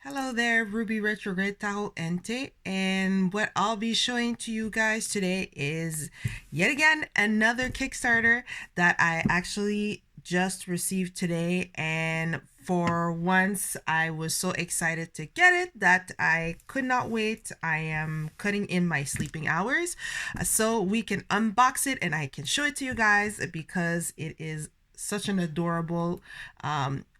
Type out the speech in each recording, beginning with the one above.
Hello there, Ruby Retrograde Tahoe Ente, and what I'll be showing to you guys today is yet again another Kickstarter that I actually just received today, and for once I was so excited to get it that I could not wait. I am cutting in my sleeping hours so we can unbox it and I can show it to you guys because it is such an adorable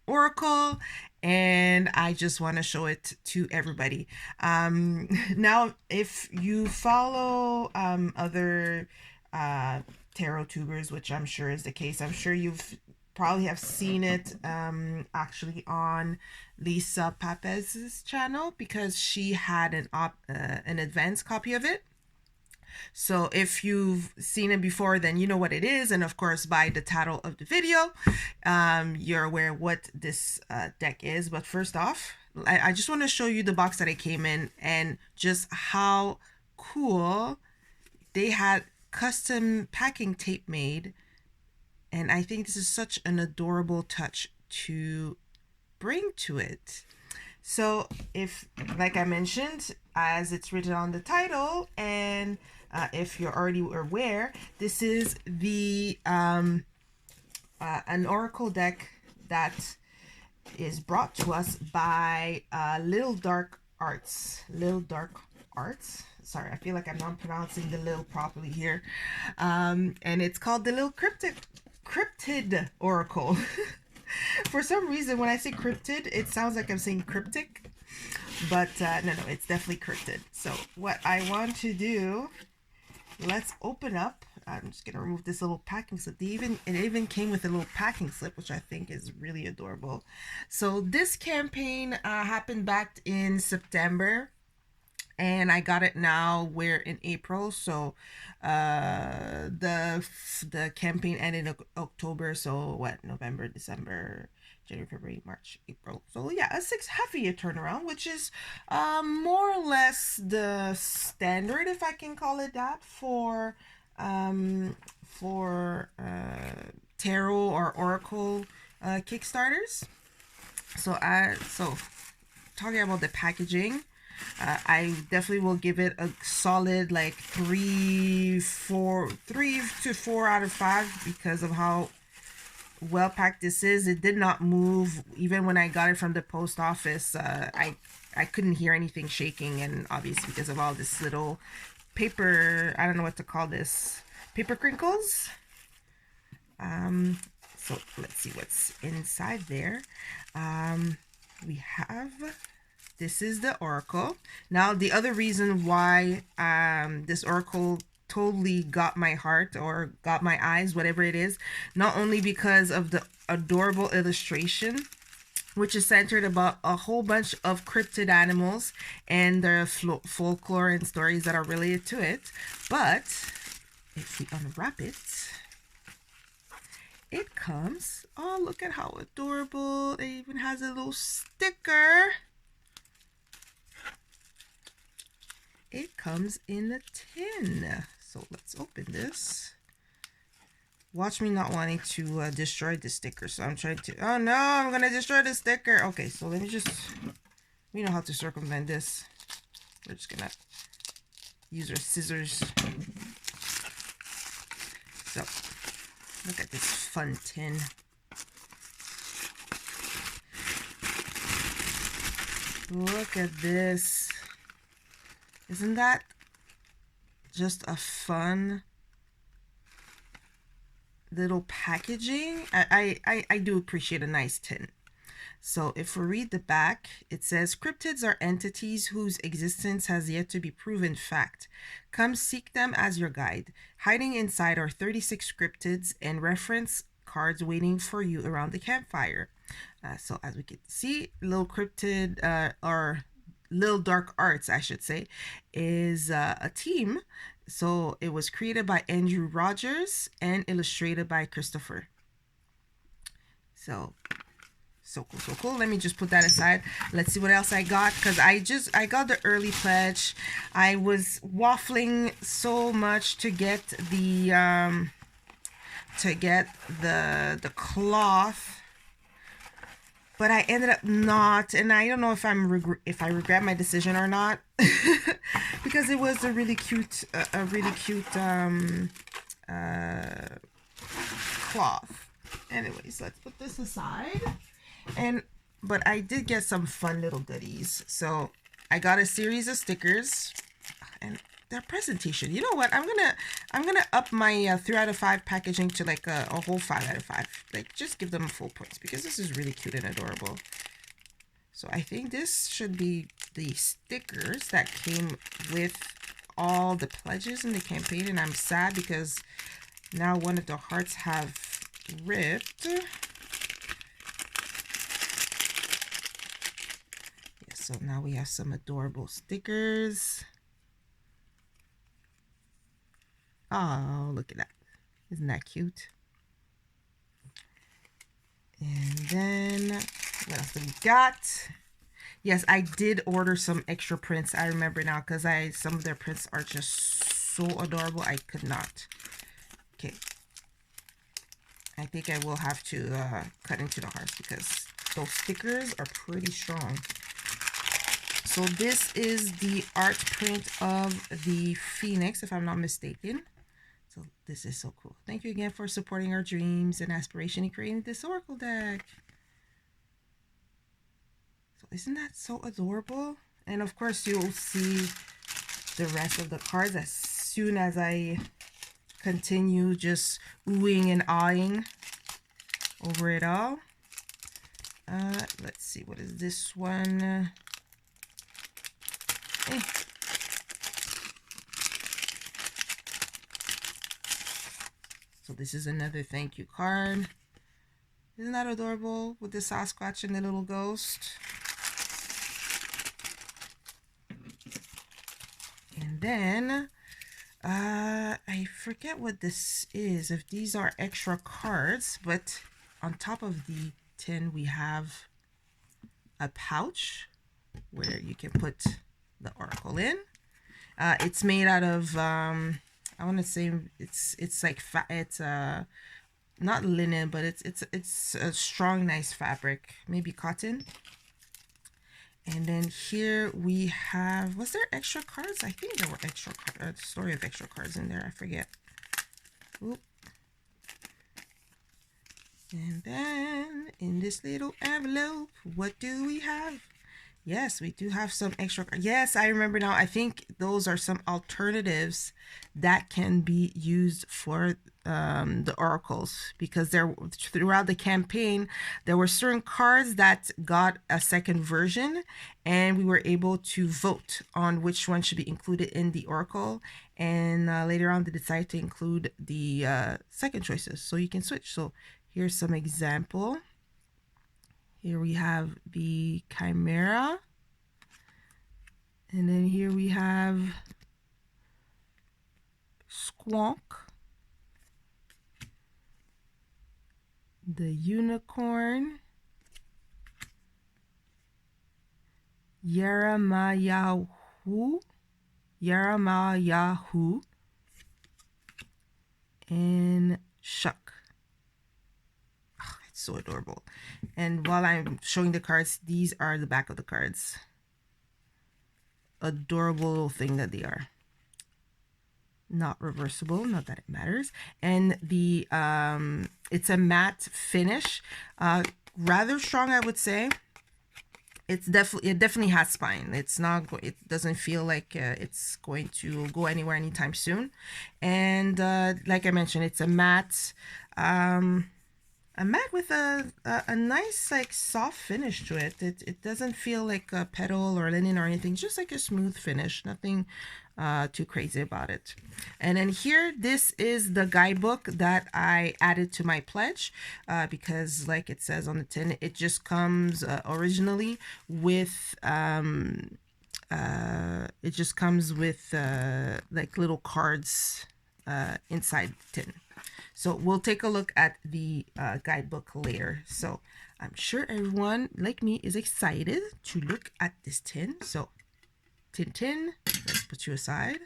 oracle, and I just want to show it to everybody. Now, if you follow other tarot tubers, which I'm sure is the case, I'm sure you've probably have seen it actually on Lisa Papez's channel because she had an advanced copy of it. So if you've seen it before, then you know what it is. And of course, by the title of the video, you're aware what this deck is. But first off, I just want to show you the box that it came in and just how cool. They had custom packing tape made. And I think this is such an adorable touch to bring to it. So if, like I mentioned, as it's written on the title, and if you're already aware, this is the an oracle deck that is brought to us by LiL Artz. Sorry, I feel like I'm not pronouncing the LiL properly here. And it's called the LiL Cryptid Oracle. For some reason, when I say cryptid, it sounds like I'm saying cryptic. But no, it's definitely cryptid. So what I want to do, let's open up. I'm just going to remove this little packing slip. It even came with a little packing slip, which I think is really adorable. So this campaign happened back in September. And I got it now. We're in April, so the campaign ended in October. So what? November, December, January, February, March, April. So yeah, half a year turnaround, which is more or less the standard, if I can call it that, for tarot or oracle Kickstarters. So talking about the packaging. I definitely will give it a solid like 3 to 4 out of 5 because of how well packed this is. It did not move even when I got it from the post office. I couldn't hear anything shaking, and obviously because of all this little paper, I don't know what to call this, paper crinkles. So let's see what's inside there. We have, this is the oracle. Now, the other reason why this oracle totally got my heart or got my eyes, whatever it is, not only because of the adorable illustration, which is centered about a whole bunch of cryptid animals and their folklore and stories that are related to it, but if we unwrap it, it comes, oh, look at how adorable. It even has a little sticker. It comes in a tin. So let's open this. Watch me not wanting to destroy the sticker. So I'm trying to, oh no, I'm going to destroy the sticker. Okay, so let me just, we know how to circumvent this. We're just going to use our scissors. So look at this fun tin. Look at this. Isn't that just a fun little packaging? I do appreciate a nice tin. So if we read the back, it says, cryptids are entities whose existence has yet to be proven fact. Come seek them as your guide. Hiding inside are 36 cryptids and reference cards waiting for you around the campfire. So as we can see, LiL Cryptid, or LiL Dark Arts, I should say, is a team. So it was created by Andrew Rogers and illustrated by Christopher. So cool. Let me just put that aside. Let's see what else I got, because I got the early pledge. I was waffling so much to get the cloth, but I ended up not, and I don't know if if I regret my decision or not, because it was a really cute cloth. Anyways, let's put this aside. But I did get some fun little goodies. So I got a series of stickers, and their presentation. You know what? I'm gonna up my 3 out of 5 packaging to like a whole 5 out of 5. Like, just give them full points because this is really cute and adorable. So I think this should be the stickers that came with all the pledges in the campaign, and I'm sad because now one of the hearts have ripped. Yeah, so now we have some adorable stickers. Oh, look at that. Isn't that cute? And then, what else do we got? Yes, I did order some extra prints. I remember now because some of their prints are just so adorable. I could not. Okay. I think I will have to cut into the hearts because those stickers are pretty strong. So this is the art print of the Phoenix, if I'm not mistaken. So this is so cool. Thank you again for supporting our dreams and aspiration in creating this Oracle deck. So isn't that so adorable? And of course you'll see the rest of the cards as soon as I continue just oohing and awing over it all. Let's see, what is this one? So this is another thank you card. Isn't that adorable with the Sasquatch and the little ghost? And then I forget what this is, if these are extra cards, but on top of the tin we have a pouch where you can put the Oracle in. It's made out of I want to say it's like it's not linen, but it's a strong, nice fabric, maybe cotton. And then here we have, was there extra cards? I think there were extra cards, story of extra cards in there. I forget. Oop. And then in this little envelope, what do we have? Yes, we do have some extra. Yes, I remember now. I think those are some alternatives that can be used for the oracles, because there throughout the campaign there were certain cards that got a second version, and we were able to vote on which one should be included in the oracle. And later on, they decided to include the second choices, so you can switch. So here's some example. Here we have the Chimera. And then here we have Squonk. The Unicorn. Yaramayahu. And Shuck. So adorable. And while I'm showing the cards, these are the back of the cards. Adorable little thing that they are. Not reversible, not that it matters. And the it's a matte finish, rather strong, I would say. It definitely has spine. It doesn't feel like it's going to go anywhere anytime soon. And like I mentioned, it's a matte. A matte with a nice, like, soft finish to it. It doesn't feel like a petal or linen or anything, just like a smooth finish, nothing too crazy about it. And then here, this is the guidebook that I added to my pledge, because like it says on the tin, it just comes originally with like little cards inside the tin. So we'll take a look at the guidebook later. So I'm sure everyone like me is excited to look at this tin. So tin, let's put you aside.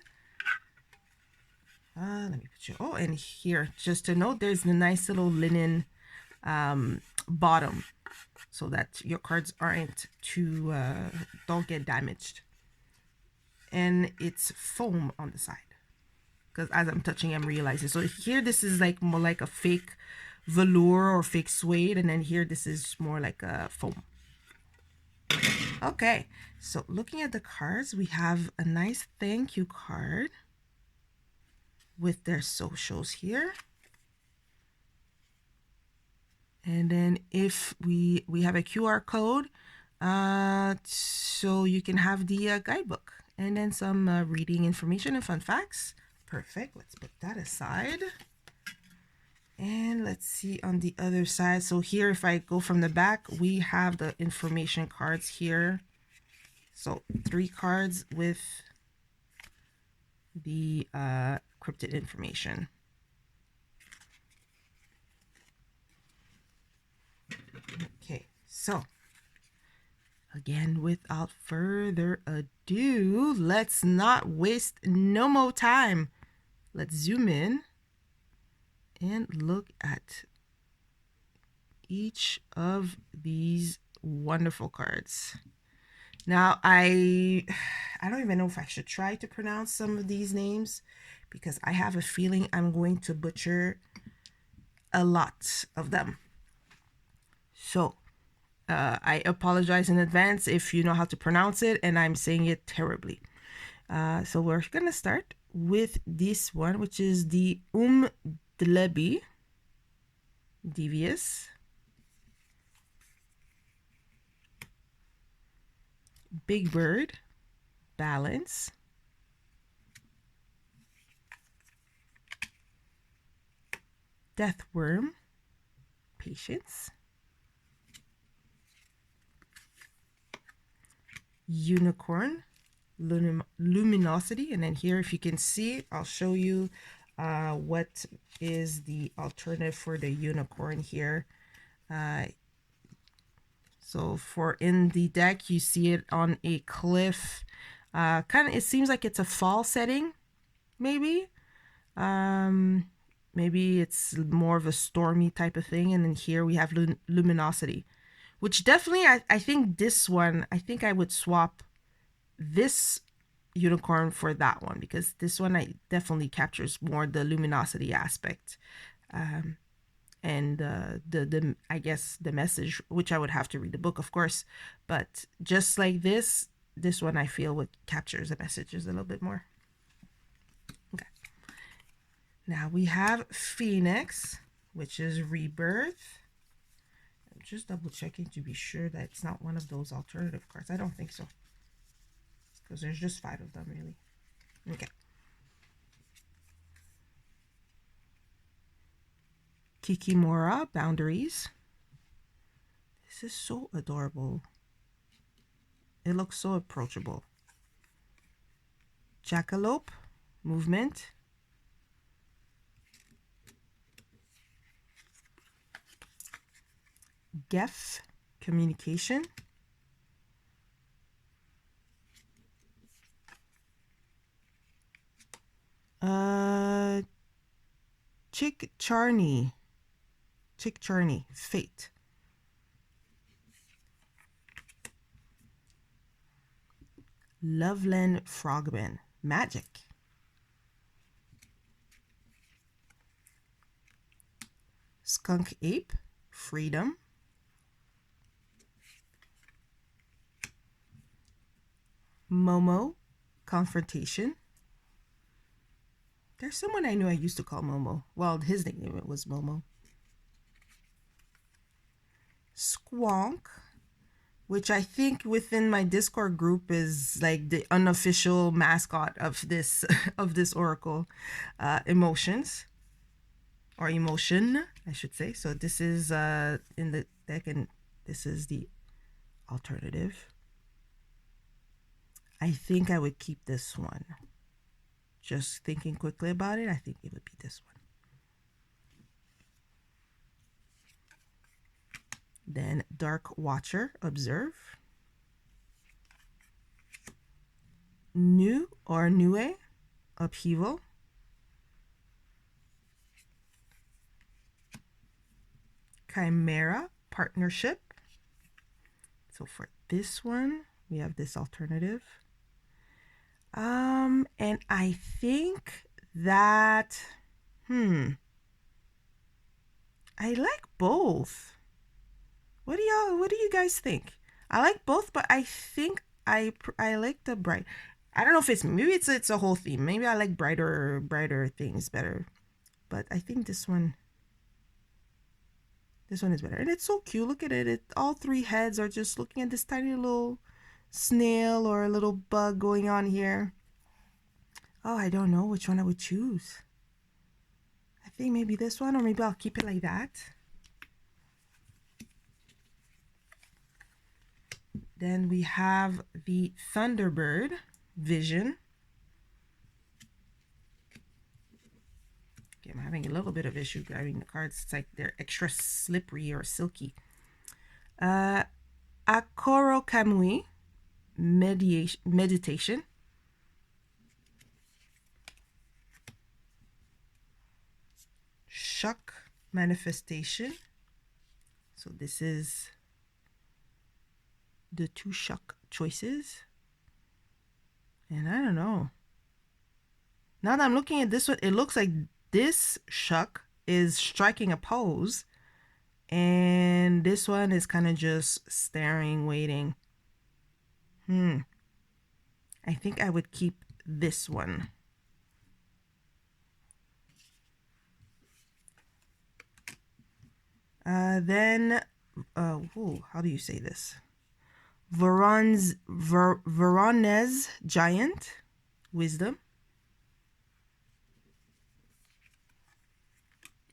Let me put you, oh, and here, just to note, there's the nice little linen bottom. so that your cards aren't too don't get damaged. And it's foam on the side, because as I'm touching, I'm realizing. So here, this is like more like a fake velour or fake suede, and then here this is more like a foam. Okay, so looking at the cards, we have a nice thank you card with their socials here. And then if we have a QR code, so you can have the guidebook, and then some reading information and fun facts. Perfect. Let's put that aside. And let's see on the other side. So here, if I go from the back, we have the information cards here. So 3 cards with the cryptid information. Okay, so again, without further ado, let's not waste no more time. Let's zoom in and look at each of these wonderful cards. Now, I don't even know if I should try to pronounce some of these names, because I have a feeling I'm going to butcher a lot of them. So I apologize in advance if you know how to pronounce it and I'm saying it terribly. So we're gonna start with this one, which is the Dlebi, devious, Big Bird, balance, Deathworm, patience, Unicorn, luminosity. And then here, if you can see, I'll show you what is the alternative for the unicorn here. So for in the deck, you see it on a cliff. Kind of, it seems like it's a fall setting, maybe. Maybe it's more of a stormy type of thing. And then here we have luminosity, which definitely, I think this one, I think I would swap this unicorn for that one, because this one definitely captures more the luminosity aspect. And the I guess the message, which I would have to read the book, of course, but just like this one I feel what captures the messages a little bit more. Okay, now we have Phoenix, which is rebirth. I'm just double checking to be sure that it's not one of those alternative cards. I don't think so, because there's just 5 of them really. Okay, Kikimora, boundaries. This is so adorable. It looks so approachable. Jackalope, movement. Gef, communication. Chick Charney, fate. Loveland Frogman, magic. Skunk Ape, freedom. Momo, confrontation. There's someone I knew I used to call Momo. Well, his nickname was Momo. Squonk, which I think within my Discord group is like the unofficial mascot of this oracle. Emotions, or emotion, I should say. So this is in the deck, and this is the alternative. I think I would keep this one. Just thinking quickly about it, I think it would be this one. Then Dark Watcher, observe. Nu or Nue, upheaval. Chimera, partnership. So for this one, we have this alternative. And I think that, I like both. What do you guys think? I like both, but I think I like the bright. I don't know if maybe it's a whole theme. Maybe I like brighter things better. But I think this one is better. And it's so cute. Look at it. All three heads are just looking at this tiny little snail or a little bug going on here. Oh, I don't know which one I would choose. I think maybe this one, or maybe I'll keep it like that. Then we have the Thunderbird Vision. Okay, I'm having a little bit of issue grabbing the cards. It's like they're extra slippery or silky. Akoro Kamui Meditation. Shuck Manifestation. So this is the two shuck choices. And I don't know. Now that I'm looking at this one, it looks like this shuck is striking a pose. And this one is kind of just staring, waiting. I think I would keep this one. Then, how do you say this? Veronez Giant Wisdom.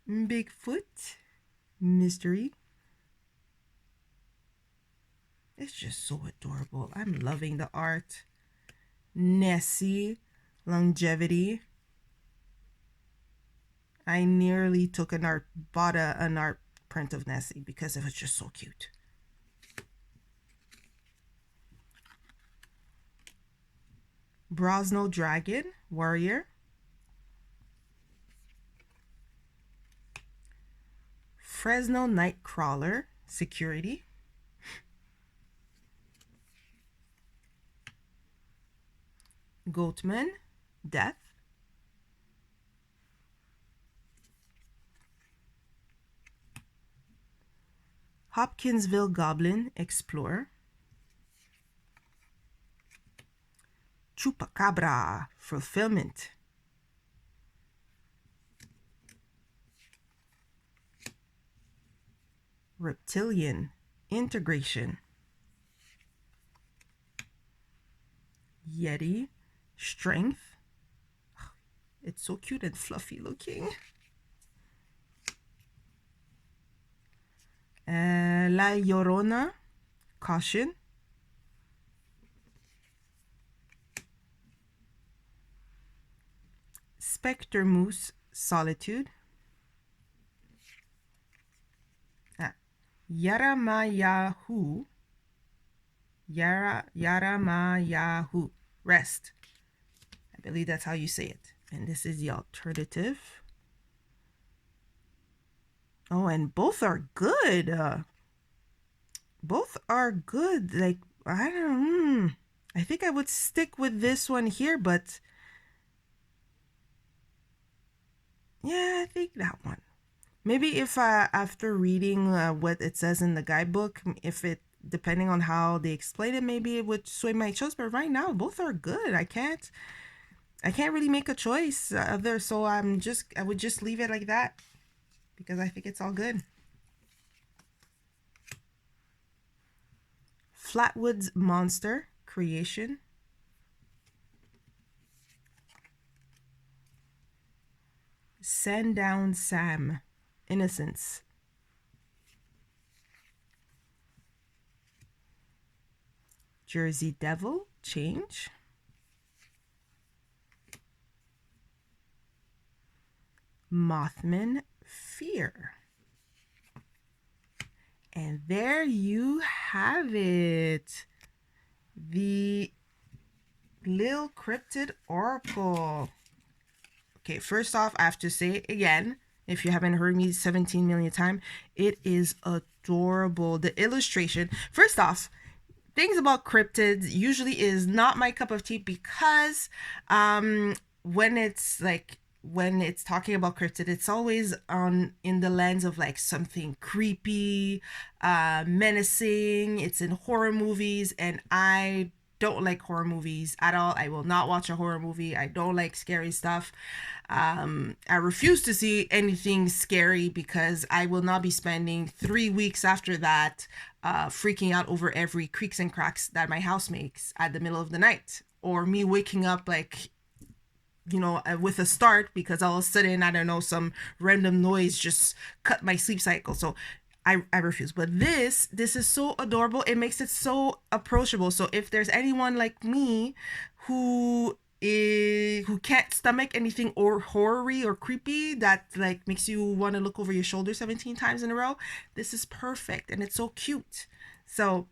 Bigfoot Mystery. It's just so adorable. I'm loving the art. Nessie Longevity. I nearly took an art print of Nessie because it was just so cute. Brosno Dragon Warrior. Fresno Nightcrawler Security. Goatman Death. Hopkinsville Goblin Explorer. Chupacabra Fulfillment. Reptilian Integration. Yeti Strength. It's so cute and fluffy looking. La Llorona Caution. Spectre Moose Solitude. Yaramayahu. Yaramayahu. Rest. I believe that's how you say it. And this is the alternative. Oh, and both are good. Both are good. Like, I don't know. I think I would stick with this one here, but yeah, I think that one. Maybe if after reading what it says in the guidebook, if it, depending on how they explain it, maybe it would sway my choice. But right now, both are good. I can't really make a choice other. So I would just leave it like that because I think it's all good. Flatwoods Monster Creation. Sandown Sam Innocence. Jersey Devil Change. Mothman Fear. And there you have it. The LiL Cryptid Oracle. Okay, first off, I have to say again, if you haven't heard me 17 million times, it is adorable. The illustration, first off, things about cryptids usually is not my cup of tea because when it's like when it's talking about cryptid, it's always on in the lens of like something creepy, menacing. It's in horror movies, and I don't like horror movies at all. I will not watch a horror movie. I don't like scary stuff. I refuse to see anything scary because I will not be spending 3 weeks after that freaking out over every creaks and cracks that my house makes at the middle of the night, or me waking up like, you know, with a start because all of a sudden, I don't know, some random noise just cut my sleep cycle. So I refuse. But this is so adorable. It makes it so approachable. So if there's anyone like me who who can't stomach anything or horror-y or creepy that like makes you want to look over your shoulder 17 times in a row, this is perfect, and it's so cute. So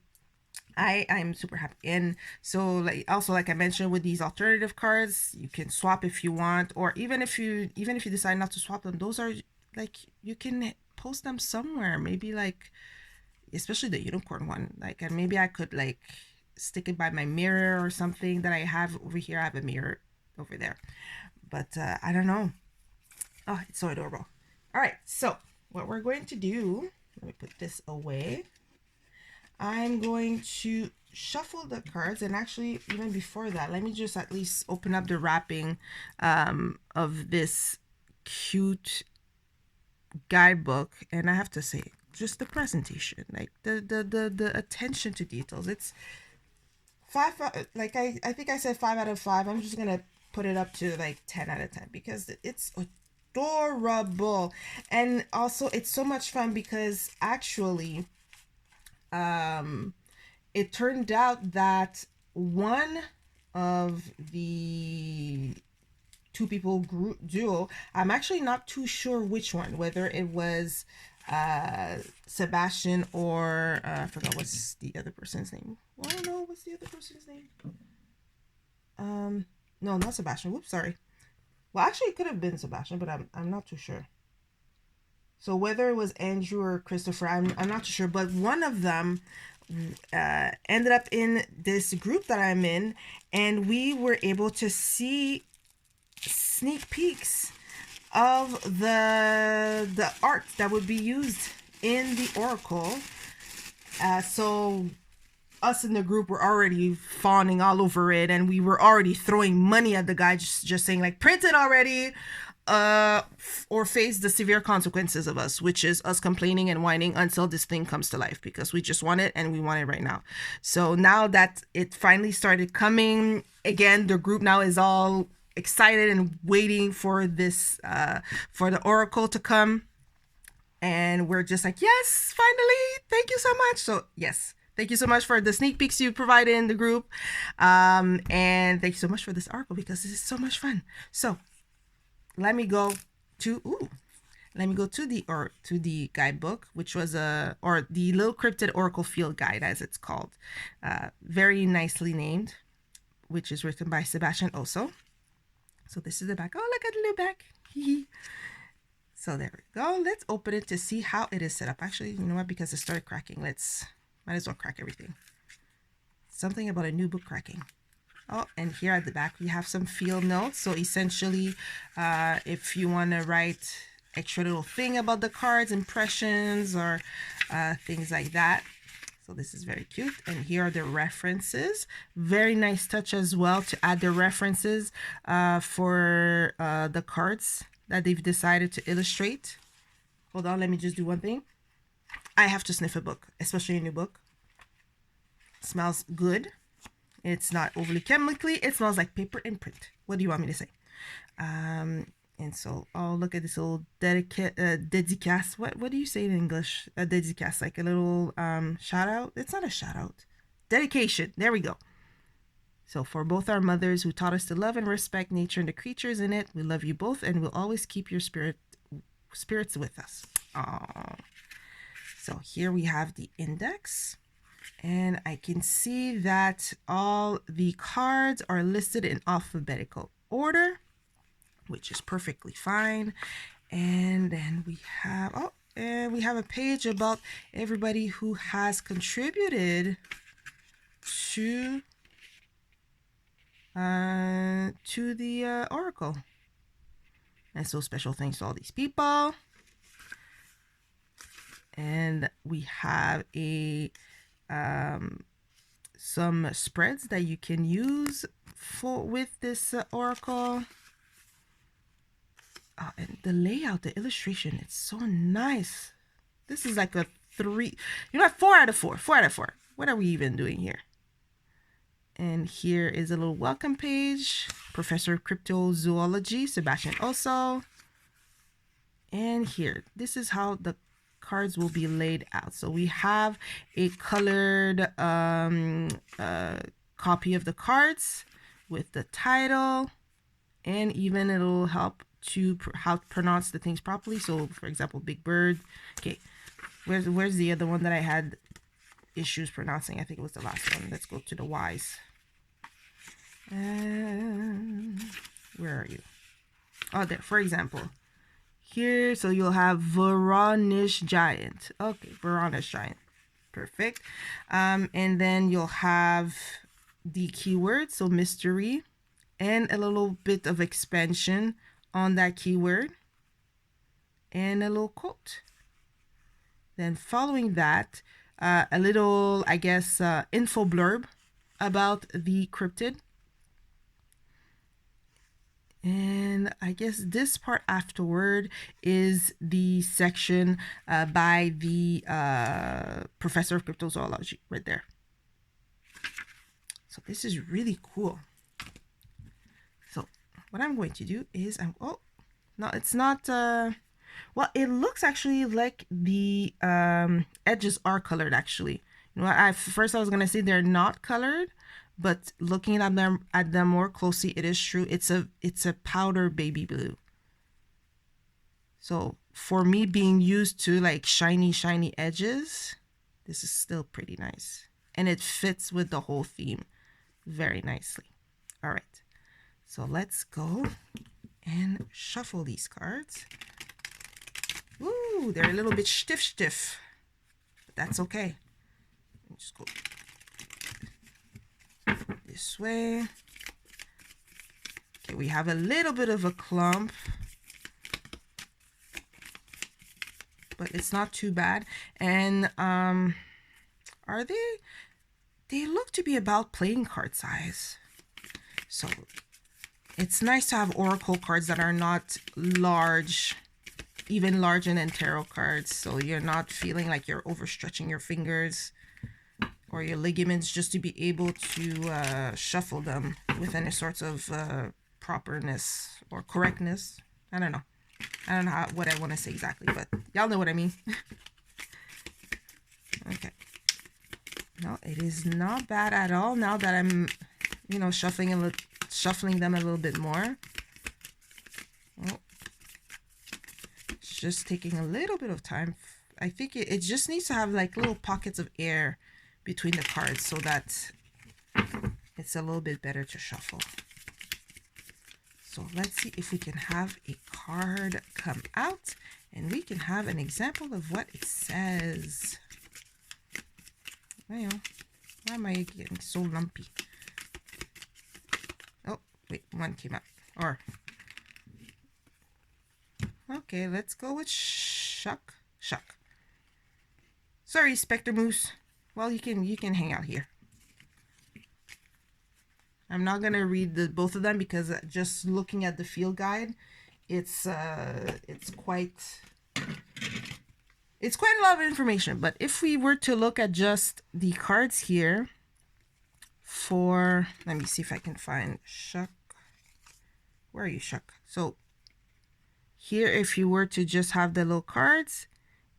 I'm super happy. And so like also, like I mentioned, with these alternative cards, you can swap if you want, or even if you decide not to swap them, those are like, you can post them somewhere, maybe like, especially the unicorn one, like, and maybe I could like stick it by my mirror or something that I have over here. I have a mirror over there, but I don't know. Oh, it's so adorable. All right, so what we're going to do, let me put this away. I'm going to shuffle the cards, and actually even before that, let me just at least open up the wrapping of this cute guidebook. And I have to say, just the presentation, like the attention to details, it's five, like I think I said 5 out of 5. I'm just gonna put it up to like 10 out of 10 because it's adorable. And also it's so much fun because actually it turned out that one of the two people group duo, I'm actually not too sure which one, whether it was Sebastian or I forgot what's the other person's name. Well, I don't know what's the other person's name. No, not Sebastian. Whoops, sorry. Well, actually, it could have been Sebastian, but I'm not too sure. So whether it was Andrew or Christopher, I'm not too sure. But one of them ended up in this group that I'm in, and we were able to see sneak peeks of the art that would be used in the Oracle. So us in the group were already fawning all over it, and we were already throwing money at the guy, just saying like, print it already, or face the severe consequences of us, which is us complaining and whining until this thing comes to life, because we just want it and we want it right now. So now that it finally started coming again, the group now is all excited and waiting for this for the Oracle to come, and we're just like, yes, finally, thank you so much. So yes, thank you so much for the sneak peeks you provided in the group, and thank you so much for this Oracle, because this is so much fun. So let me go to the guidebook, which was or the LiL Cryptid Oracle Field Guide, as it's called, very nicely named, which is written by Sebastian also. So this is the back. Oh, look at the little back. So there we go. Let's open it to see how it is set up. Actually, you know what? Because it started cracking, might as well crack everything. Something about a new book cracking. Oh, and here at the back, we have some field notes. So essentially, if you want to write extra little thing about the cards, impressions, or things like that. So this is very cute. And here are the references. Very nice touch as well to add the references for the cards that they've decided to illustrate. Hold on, let me just do one thing. I have to sniff a book, especially a new book. It smells good. It's not overly chemically. It smells like paper and print. What do you want me to say? And so, oh, look at this little dedicace. What do you say in English? A dedicace, like a little shout out. It's not a shout out. Dedication. There we go. So for both our mothers who taught us to love and respect nature and the creatures in it, we love you both, and we'll always keep your spirits with us. Aww. So here we have the index, and I can see that all the cards are listed in alphabetical order, which is perfectly fine. And then we have, and we have a page about everybody who has contributed to the Oracle. And so special thanks to all these people. And we have a some spreads that you can use with this Oracle. Oh, and the layout, the illustration, it's so nice. This is like a 3, 4 out of 4. 4 out of 4. What are we even doing here? And here is a little welcome page. Professor of Cryptozoology, Sebastian Osso. And here, this is how the cards will be laid out. So we have a colored copy of the cards with the title, and even it'll help to how to pronounce the things properly. So for example, Big Bird. Okay, where's the other one that I had issues pronouncing? I think it was the last one. Let's go to the Y's. And where are you? Oh, there. For example, here, so you'll have Varonish Giant. Okay, Varonish Giant. Perfect. And then you'll have the keyword, so mystery, and a little bit of expansion on that keyword, and a little quote. Then following that, a little, I guess, info blurb about the cryptid. And I guess this part afterward is the section by the professor of cryptozoology right there. So this is really cool. So what I'm going to do is oh no, it's not well, it looks actually like the edges are colored actually. You know what, I was gonna say they're not colored, but looking at them more closely, it is true. It's a powder baby blue. So for me, being used to like shiny edges, this is still pretty nice, and it fits with the whole theme very nicely. All right, so let's go and shuffle these cards. Ooh, they're a little bit stiff, but that's okay. Just go this way. Okay, we have a little bit of a clump, but it's not too bad. And are they look to be about playing card size. So it's nice to have oracle cards that are not large, even larger than tarot cards, so you're not feeling like you're overstretching your fingers or your ligaments just to be able to shuffle them with any sorts of properness or correctness. I don't know what I want to say exactly, but y'all know what I mean. Okay. No, it is not bad at all now that I'm, shuffling them a little bit more. Oh, it's just taking a little bit of time. I think it just needs to have like little pockets of air between the cards so that it's a little bit better to shuffle. So let's see if we can have a card come out and we can have an example of what it says. Why am I getting so lumpy? Oh, wait, one came out. Okay, let's go with Shuck. Sorry, Spectre Moose. Well, you can hang out here. I'm not gonna read both of them because just looking at the field guide, it's quite a lot of information. But if we were to look at just the cards here let me see if I can find Shuck. Where are you, Shuck? So here, if you were to just have the little cards,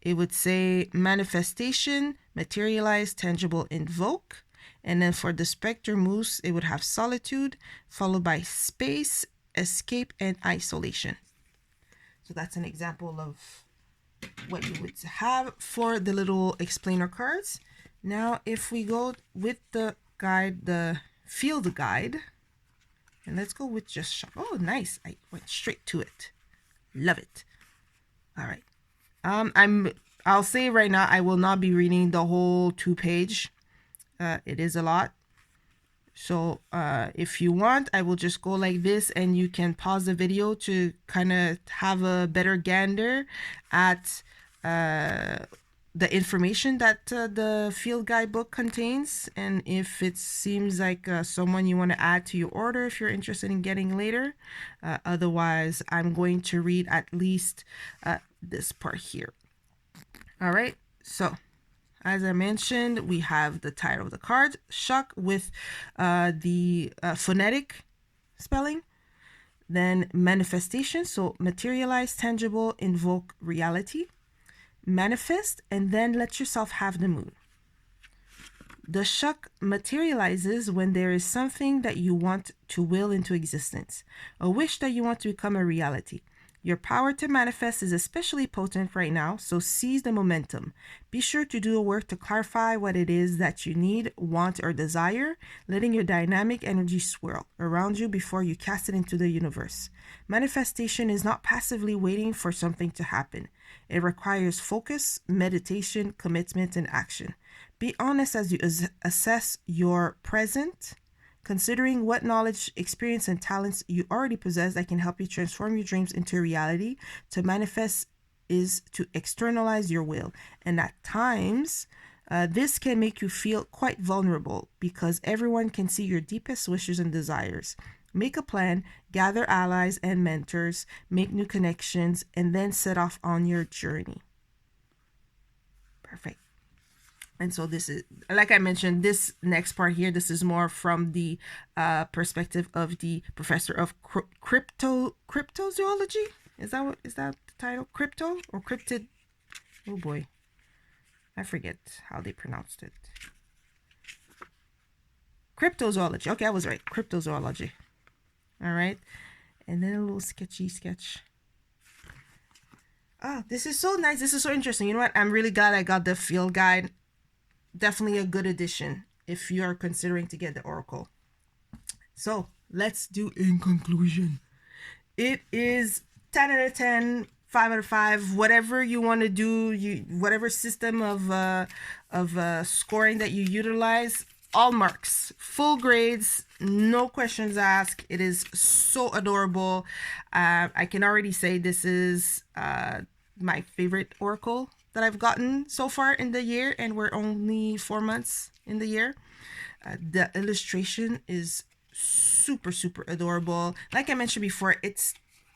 it would say manifestation, materialize, tangible, invoke. And then for the Spectre Moose, it would have solitude, followed by space, escape, and isolation. So that's an example of what you would have for the little explainer cards. Now, if we go with the guide, the field guide, and let's go with just Shuck. Oh, nice. I went straight to it. Love it. All right. I'll say right now, I will not be reading the whole 2-page It is a lot. So if you want, I will just go like this, and you can pause the video to kind of have a better gander at the information that the field guide book contains, and if it seems like someone you want to add to your order if you're interested in getting later. Otherwise, I'm going to read at least this part here. All right, so as I mentioned, we have the title of the card, Shock, with the phonetic spelling. Then manifestation, so materialize, tangible, invoke reality. Manifest, and then let yourself have the moon. The shock materializes when there is something that you want to will into existence, a wish that you want to become a reality. Your power to manifest is especially potent right now, so seize the momentum. Be sure to do the work to clarify what it is that you need, want, or desire, letting your dynamic energy swirl around you before you cast it into the universe. Manifestation is not passively waiting for something to happen. It requires focus, meditation, commitment, and action. Be honest as you assess your present, considering what knowledge, experience, and talents you already possess that can help you transform your dreams into reality. To manifest is to externalize your will, and at times this can make you feel quite vulnerable because everyone can see your deepest wishes and desires. Make a plan, gather allies and mentors, make new connections, and then set off on your journey. Perfect. And so this is, like I mentioned, this next part here, this is more from the perspective of the professor of cryptozoology. Is that the title? Crypto or cryptid? Oh boy, I forget how they pronounced it. Cryptozoology. Okay, I was right. Cryptozoology. All right, and then a little sketchy sketch. Oh, this is so nice. This is so interesting. You know what? I'm really glad I got the field guide. Definitely a good addition if you are considering to get the Oracle. So let's do in conclusion. It is 10 out of 10, 5 out of 5, whatever you want to do, whatever system of scoring that you utilize, all marks, full grades, no questions asked. It is so adorable. I can already say this is my favorite Oracle that I've gotten so far in the year, and we're only 4 months in the year. The illustration is super adorable. Like I mentioned before, it's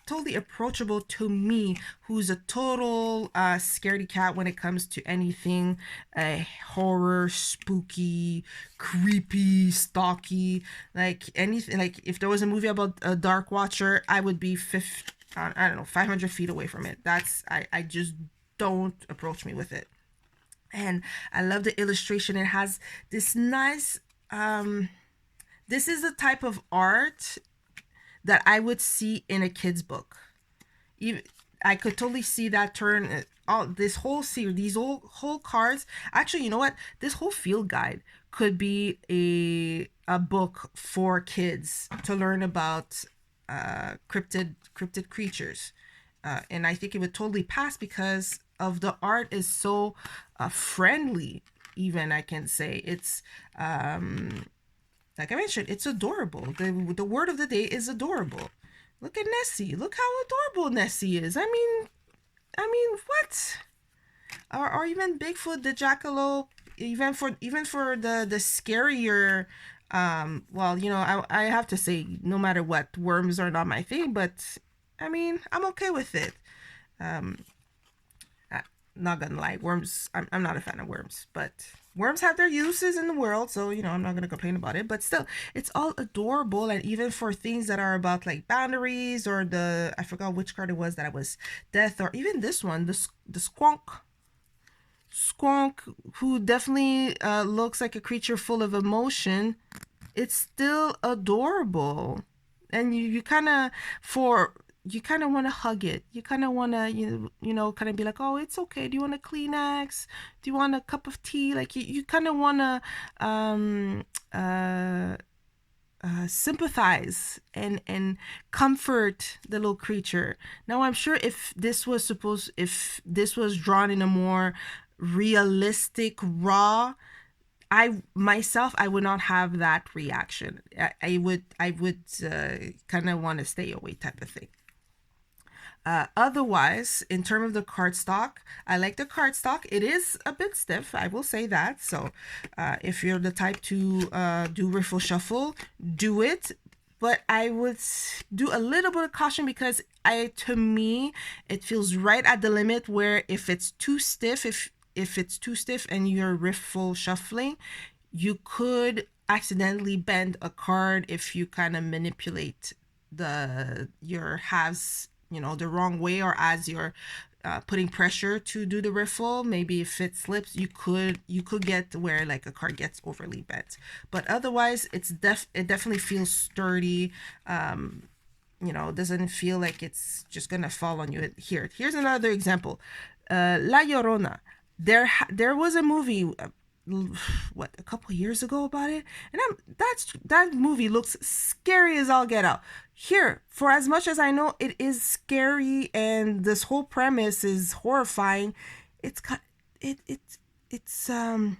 totally approachable to me, who's a total scaredy cat when it comes to anything horror, spooky, creepy, stalky, like anything. Like if there was a movie about a dark watcher, I would be 500 feet away from it. I just don't approach me with it. And I love the illustration. It has this nice this is the type of art that I would see in a kid's book. Even I could totally see that turn all this whole series, these whole cards. Actually, you know what? This whole field guide could be a book for kids to learn about cryptid creatures. And I think it would totally pass because of the art is so friendly. Even I can say it's like I mentioned, it's adorable. The word of the day is adorable. Look at Nessie. Look how adorable Nessie is. I mean what? Or even Bigfoot, the jackalope. Even for the scarier. Well, you know, I have to say, no matter what, worms are not my thing, but I mean, I'm okay with it. Not gonna lie, worms, I'm not a fan of worms, but worms have their uses in the world, so, you know, I'm not gonna complain about it. But still, it's all adorable. And even for things that are about like boundaries, or I forgot which card it was that was death, or even this one, the squonk, who definitely looks like a creature full of emotion. It's still adorable. And you kind of want to hug it. You kind of want to, you know, kind of be like, oh, it's okay. Do you want a Kleenex? Do you want a cup of tea? Like you kind of want to sympathize and comfort the little creature. Now, I'm sure if this was drawn in a more realistic, raw, I myself, I would not have that reaction. I would kind of want to stay away, type of thing. Otherwise, in terms of the cardstock, I like the cardstock. It is a bit stiff, I will say that. So if you're the type to do riffle shuffle, do it. But I would do a little bit of caution, because to me, it feels right at the limit where if it's too stiff, if it's too stiff and you're riffle shuffling, you could accidentally bend a card if you kind of manipulate your halves, the wrong way, or as you're putting pressure to do the riffle. Maybe if it slips, you could get where like a card gets overly bent. But otherwise, it definitely feels sturdy. Doesn't feel like it's just gonna fall on you. Here's another example. La Llorona. There was a movie, a couple of years ago about it, and that movie looks scary as all get out. Here, for as much as I know it is scary and this whole premise is horrifying, it's got it's I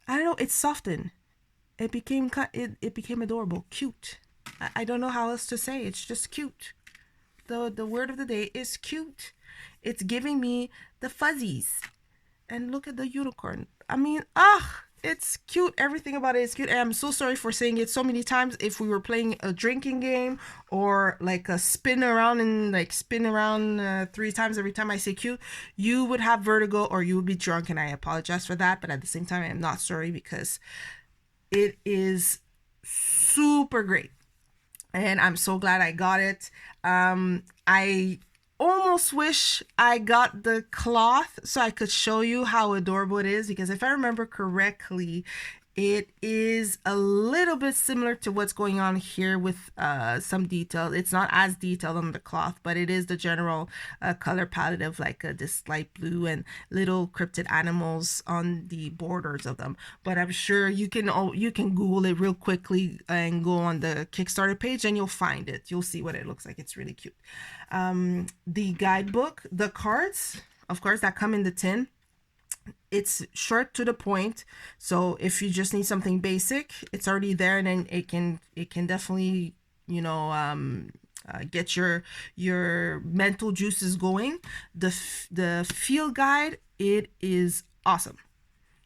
don't know, it's softened. It became adorable, cute. I don't know how else to say. It's just cute. The word of the day is cute. It's giving me the fuzzies. And look at the unicorn. I mean, it's cute. Everything about it is cute. And I'm so sorry for saying it so many times. If we were playing a drinking game, or like a spin around 3 times every time I say cute, you would have vertigo or you would be drunk, and I apologize for that. But at the same time, I am not sorry, because it is super great. And I'm so glad I got it. I almost wish I got the cloth so I could show you how adorable it is, because if I remember correctly, it is a little bit similar to what's going on here with some detail. It's not as detailed on the cloth, but it is the general color palette of like this light blue and little cryptid animals on the borders of them. But I'm sure you can Google it real quickly and go on the Kickstarter page and you'll find it. You'll see what it looks like. It's really cute. The guidebook, the cards, of course, that come in the tin. It's short to the point, so if you just need something basic, it's already there, and then it can definitely get your mental juices going. The field guide, it is awesome.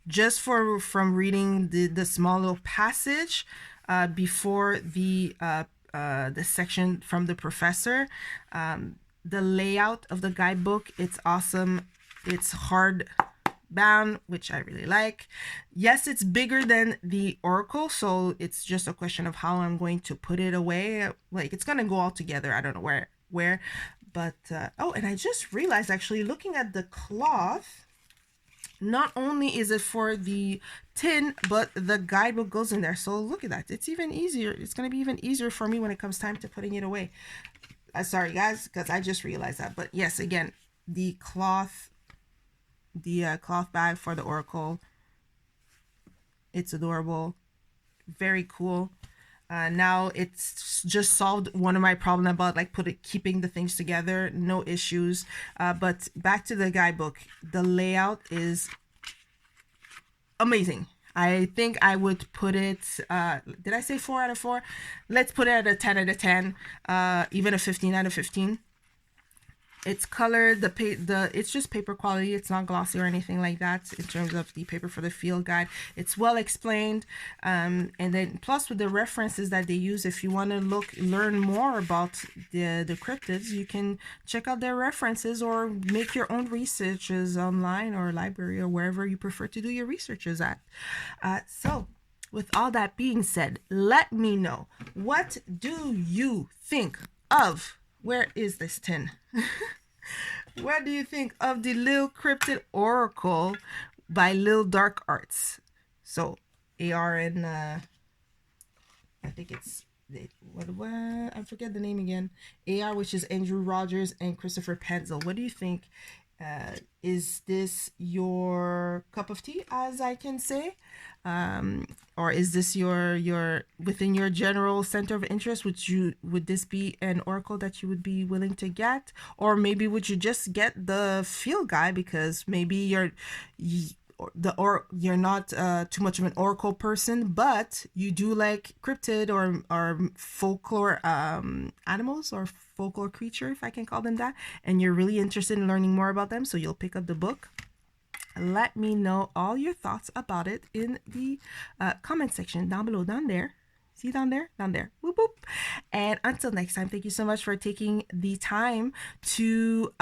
Just from reading the small little passage before the section from the professor, the layout of the guidebook, it's awesome. It's hard bound, which I really like. Yes, it's bigger than the Oracle, so it's just a question of how I'm going to put it away. Like, it's gonna go all together. I don't know where, but and I just realized, actually, looking at the cloth, not only is it for the tin, but the guidebook goes in there. So look at that. It's even easier. It's gonna be even easier for me when it comes time to putting it away. Sorry guys, because I just realized that. But yes, again, the cloth bag for the Oracle, it's adorable, very cool. Now it's just solved one of my problem about like keeping the things together. No issues. But back to the guidebook, the layout is amazing. I think I would put it, did I say 4 out of 4? Let's put it at a 10 out of 10, even a 15 out of 15. It's colored, it's just paper quality. It's not glossy or anything like that in terms of the paper for the field guide. It's well explained. And then plus with the references that they use, if you want to learn more about the cryptids, you can check out their references or make your own researches online or library or wherever you prefer to do your researches at. So with all that being said, let me know, what do you think of, where is this tin? What do you think of the LiL Cryptid Oracle by LiL Dark Arts? So AR and I think it's what I forget the name again. AR, which is Andrew Rogers, and Christopher Penzel. What do you think? Is this your cup of tea, as I can say, or is this your within your general center of interest? Would this be an Oracle that you would be willing to get, or maybe would you just get the field guide because maybe you're not too much of an oracle person, but you do like cryptid or folklore animals or folklore creature, if I can call them that, and you're really interested in learning more about them, so you'll pick up the book. Let me know all your thoughts about it in the comment section down below, down there. See down there? Down there. Whoop, whoop. And until next time, thank you so much for taking the time to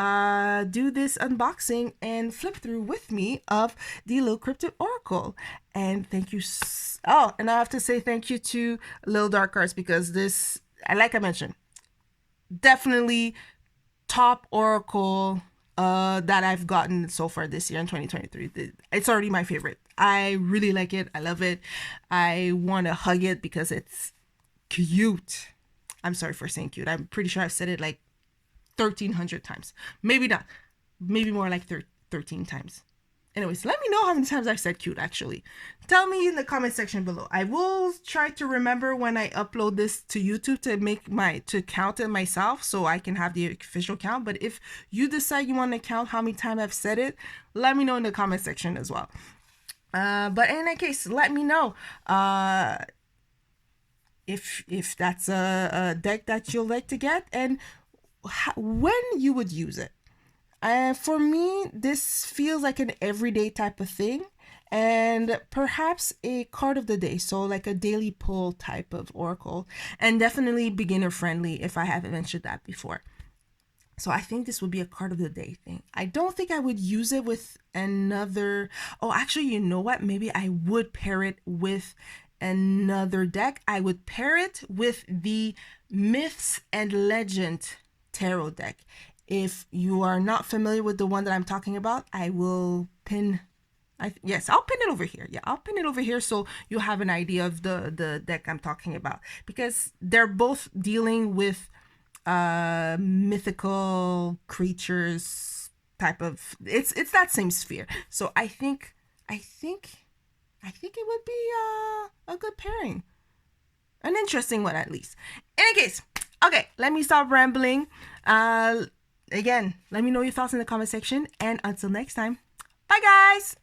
do this unboxing and flip through with me of the LiL Cryptid Oracle. And thank you. Oh, and I have to say thank you to LiL Dark Arts, because this, like I mentioned, definitely top Oracle that I've gotten so far this year in 2023. It's already my favorite. I really like it. I love it. I want to hug it because it's cute. I'm sorry for saying cute. I'm pretty sure I've said it like 1,300 times. Maybe not. Maybe more like 13 times. Anyways, let me know how many times I've said cute, actually. Tell me in the comment section below. I will try to remember when I upload this to YouTube to count it myself, so I can have the official count. But if you decide you want to count how many times I've said it, let me know in the comment section as well. But in any case, let me know if that's a deck that you'll like to get, and when you would use it. For me, this feels like an everyday type of thing, and perhaps a card of the day, so like a daily pull type of oracle, and definitely beginner friendly if I haven't mentioned that before. So I think this would be a card of the day thing. I don't think I would use it with another. Oh, actually, you know what? Maybe I would pair it with another deck. I would pair it with the Myths and Legend tarot deck. If you are not familiar with the one that I'm talking about, I will pin. Yes, I'll pin it over here. Yeah, I'll pin it over here so you have an idea of the deck I'm talking about, because they're both dealing with mythical creatures type of. It's that same sphere. So I think it would be a good pairing, an interesting one at least. In any case, okay, let me stop rambling. Again, let me know your thoughts in the comment section, and until next time, bye guys.